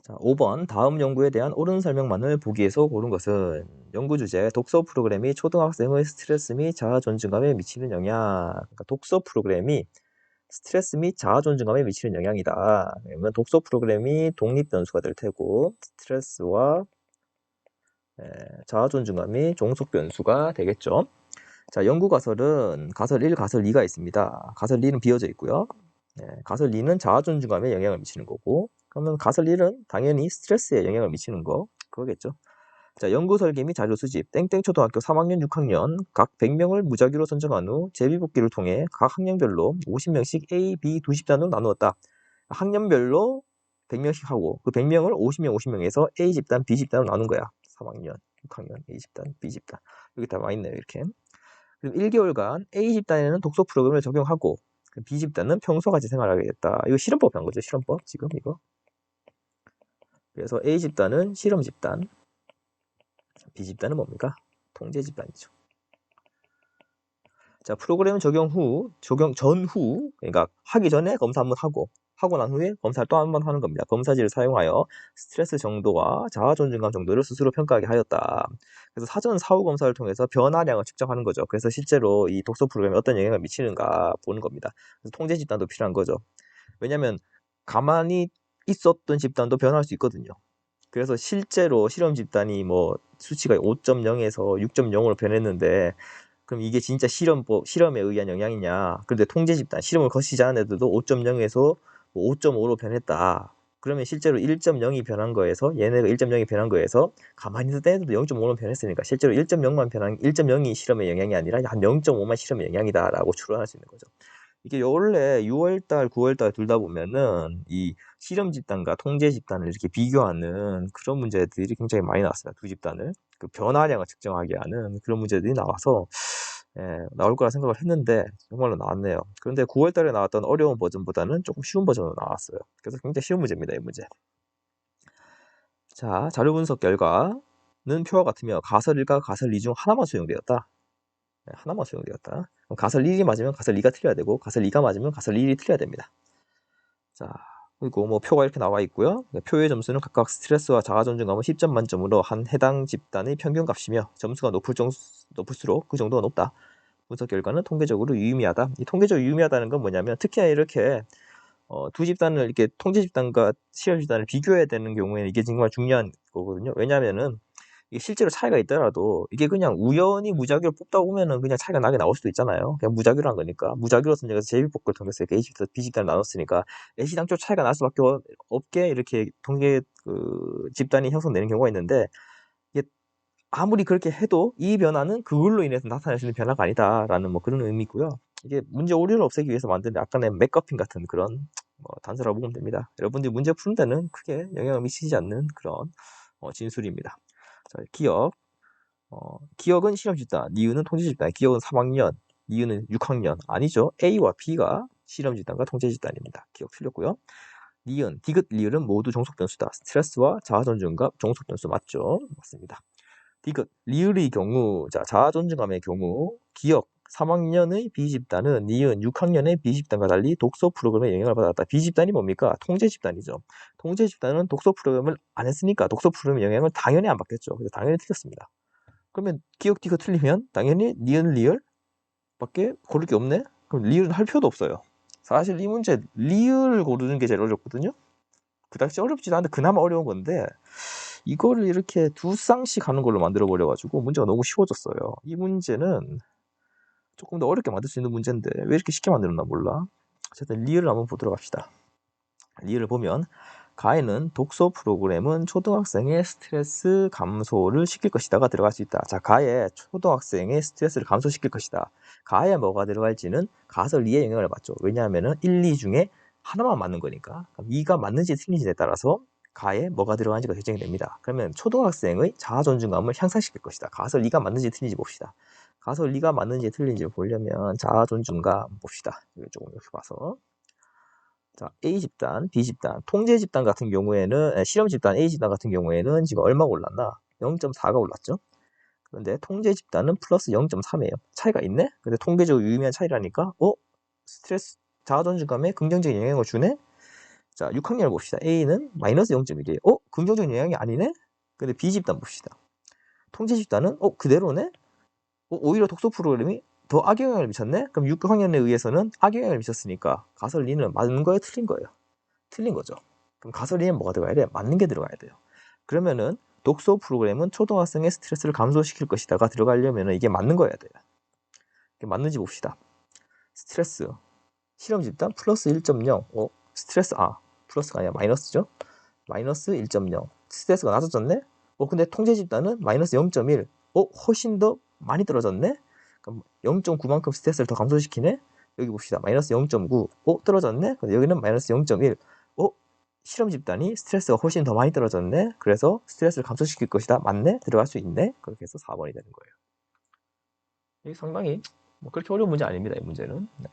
자, 5번 다음 연구에 대한 옳은 설명만을 보기에서 고른 것은 연구 주제 독서 프로그램이 초등학생의 스트레스 및 자아 존중감에 미치는 영향. 그러니까 독서 프로그램이 스트레스 및 자아 존중감에 미치는 영향이다. 그러면 독서 프로그램이 독립 변수가 될 테고 스트레스와 자아 존중감이 종속 변수가 되겠죠. 자, 연구 가설은 가설 1, 가설 2가 있습니다. 가설 2는 비어져 있고요. 가설 2는 자아 존중감에 영향을 미치는 거고, 그러면 가설 1은 당연히 스트레스에 영향을 미치는 거, 그거겠죠. 자, 연구 설계 및 자료 수집, 땡땡 초등학교 3학년, 6학년 각 100명을 무작위로 선정한 후 제비뽑기를 통해 각 학년별로 50명씩 A, B 두 집단으로 나누었다. 학년별로 100명씩 하고 그 100명을 50명, 50명에서 A 집단, B 집단으로 나눈 거야. 3학년, 6학년, A 집단, B 집단. 여기 다 와 있네요, 이렇게. 그리고 1개월간 A 집단에는 독서 프로그램을 적용하고 B 집단은 평소같이 생활하게 됐다. 이거 실험법 한 거죠. 실험법 지금 이거. 그래서 A 집단은 실험 집단, B 집단은 뭡니까? 통제 집단이죠. 자, 프로그램 적용 전후, 그러니까 하기 전에 검사 한번 하고 난 후에 검사를 또 한 번 하는 겁니다. 검사지를 사용하여 스트레스 정도와 자아 존중감 정도를 스스로 평가하게 하였다. 그래서 사전 사후 검사를 통해서 변화량을 측정하는 거죠. 그래서 실제로 이 독서 프로그램에 어떤 영향을 미치는가 보는 겁니다. 그래서 통제 집단도 필요한 거죠. 왜냐하면 가만히 있었던 집단도 변할 수 있거든요. 그래서 실제로 실험 집단이 뭐 수치가 5.0에서 6.0으로 변했는데 그럼 이게 진짜 실험에 의한 영향이냐? 근데 통제 집단, 실험을 거치지 않은 애들도 5.0에서 5.5로 변했다. 그러면 실제로 1.0이 변한 거에서 얘네가 1.0이 변한 거에서 가만히 있는 애들도 0.5로 변했으니까 실제로 1.0이 실험의 영향이 아니라 한 0.5만 실험의 영향이다라고 추론할 수 있는 거죠. 이게 원래 6월달, 9월달 둘 다 보면은 이 실험 집단과 통제 집단을 이렇게 비교하는 그런 문제들이 굉장히 많이 나왔습니다. 두 집단을 그 변화량을 측정하게 하는 그런 문제들이 나와서 나올 거라 생각을 했는데 정말로 나왔네요. 그런데 9월달에 나왔던 어려운 버전보다는 조금 쉬운 버전으로 나왔어요. 그래서 굉장히 쉬운 문제입니다, 이 문제. 자, 자료 분석 결과는 표와 같으며 가설 1과 가설 2 중 하나만 수용되었다. 하나만 수용되었다. 그럼 가설 1이 맞으면 가설 2가 틀려야 되고 가설 2가 맞으면 가설 1이 틀려야 됩니다. 자, 그리고 뭐 표가 이렇게 나와 있고요. 표의 점수는 각각 스트레스와 자아 존중감을 10점 만점으로 한 해당 집단의 평균 값이며 점수가 높을수록 그 정도가 높다. 분석 결과는 통계적으로 유의미하다. 이 통계적으로 유의미하다는 건 뭐냐면 특히나 이렇게 두 집단을 이렇게 통제 집단과 실험 집단을 비교해야 되는 경우에는 이게 정말 중요한 거거든요. 왜냐하면은 이게 실제로 차이가 있더라도 이게 그냥 우연히 무작위로 뽑다 보면은 그냥 차이가 나게 나올 수도 있잖아요. 그냥 무작위로 한 거니까. 무작위로 선정해서 제비뽑기를 통해서 이렇게 A 집단, B 집단을 나눴으니까 애시당초 차이가 날 수밖에 없게 이렇게 통계 집단이 형성되는 경우가 있는데 이게 아무리 그렇게 해도 이 변화는 그걸로 인해서 나타날 수 있는 변화가 아니다라는 뭐 그런 의미고요. 이게 문제 오류를 없애기 위해서 만든 약간의 맥거핀 같은 그런 단서라고 보면 됩니다. 여러분들이 문제 푸는 데는 크게 영향을 미치지 않는 그런 진술입니다. 자, 기억은 실험 집단, 니은은 통제 집단, 기억은 3학년, 니은은 6학년. 아니죠. A와 B가 실험 집단과 통제 집단입니다. 기억 틀렸고요. 니은, 디귿, 리을은 모두 종속 변수다. 스트레스와 자아 존중감 종속 변수 맞죠? 맞습니다. 디귿, 리을의 경우, 자, 자아 존중감의 경우, 기억 3학년의 B 집단은 니은 6학년의 B 집단과 달리 독서 프로그램에 영향을 받았다. B 집단이 뭡니까? 통제 집단이죠. 통제 집단은 독서 프로그램을 안 했으니까 독서 프로그램의 영향을 당연히 안 받겠죠. 그래서 당연히 틀렸습니다. 그러면 기억 D가 틀리면 당연히 니은 리을 밖에 고를 게 없네? 그럼 리을은 할 필요도 없어요. 사실 이 문제 리을 고르는 게 제일 어렵거든요. 그닥지 어렵지도 않은데 그나마 어려운 건데 이거를 이렇게 두 쌍씩 하는 걸로 만들어 버려가지고 문제가 너무 쉬워졌어요. 이 문제는 조금 더 어렵게 만들 수 있는 문제인데 왜 이렇게 쉽게 만들었나 몰라. 어쨌든 리을을 한번 보도록 합시다. 리을을 보면 가에는 독서 프로그램은 초등학생의 스트레스 감소를 시킬 것이다가 들어갈 수 있다. 자, 가에 초등학생의 스트레스를 감소시킬 것이다. 가에 뭐가 들어갈지는 가설 2의 영향을 받죠. 왜냐하면 1, 2 중에 하나만 맞는 거니까. 2가 맞는지 틀린지에 따라서 가에 뭐가 들어가는지가 결정이 됩니다. 그러면 초등학생의 자아 존중감을 향상시킬 것이다. 가설 2가 맞는지 틀린지 봅시다. 가설 2가 맞는지 틀린지 보려면 자아 존중감 봅시다. 이거 조금 이렇게 봐서. 자, A 집단, B 집단, 통제 집단 같은 경우에는 실험 집단 A 집단 같은 경우에는 지금 얼마가 올랐나? 0.4가 올랐죠. 그런데 통제 집단은 플러스 0.3이에요. 차이가 있네? 근데 통계적으로 유의미한 차이라니까 스트레스, 자아 존중감에 긍정적인 영향을 주네? 자, 6학년을 봅시다. A는 마이너스 0.1이에요. 긍정적인 영향이 아니네? 근데 B 집단 봅시다. 통제 집단은 그대로네? 오히려 독소 프로그램이 더 악영향을 미쳤네? 그럼 6학년에 의해서는 악영향을 미쳤으니까 가설리는 맞는 거예요? 틀린 거예요? 틀린 거죠. 그럼 가설리는 뭐가 들어가야 돼? 맞는 게 들어가야 돼요. 그러면은 독소 프로그램은 초등학생의 스트레스를 감소시킬 것이다가 들어가려면 이게 맞는 거여야 돼요. 이게 맞는지 봅시다. 스트레스 실험 집단 플러스 1.0 스트레스 플러스가 아니라 마이너스죠. 마이너스 1.0 스트레스가 낮아졌네. 근데 통제 집단은 마이너스 0.1 훨씬 더 많이 떨어졌네. 그럼 0.9만큼 스트레스를 더 감소시키네. 여기 봅시다. 마이너스 0.9 떨어졌네. 근데 여기는 마이너스 0.1 실험 집단이 스트레스가 훨씬 더 많이 떨어졌네. 그래서 스트레스를 감소시킬 것이다. 맞네? 들어갈 수 있네. 그렇게 해서 4번이 되는 거예요. 이게 상당히 그렇게 어려운 문제 아닙니다. 이 문제는. 네.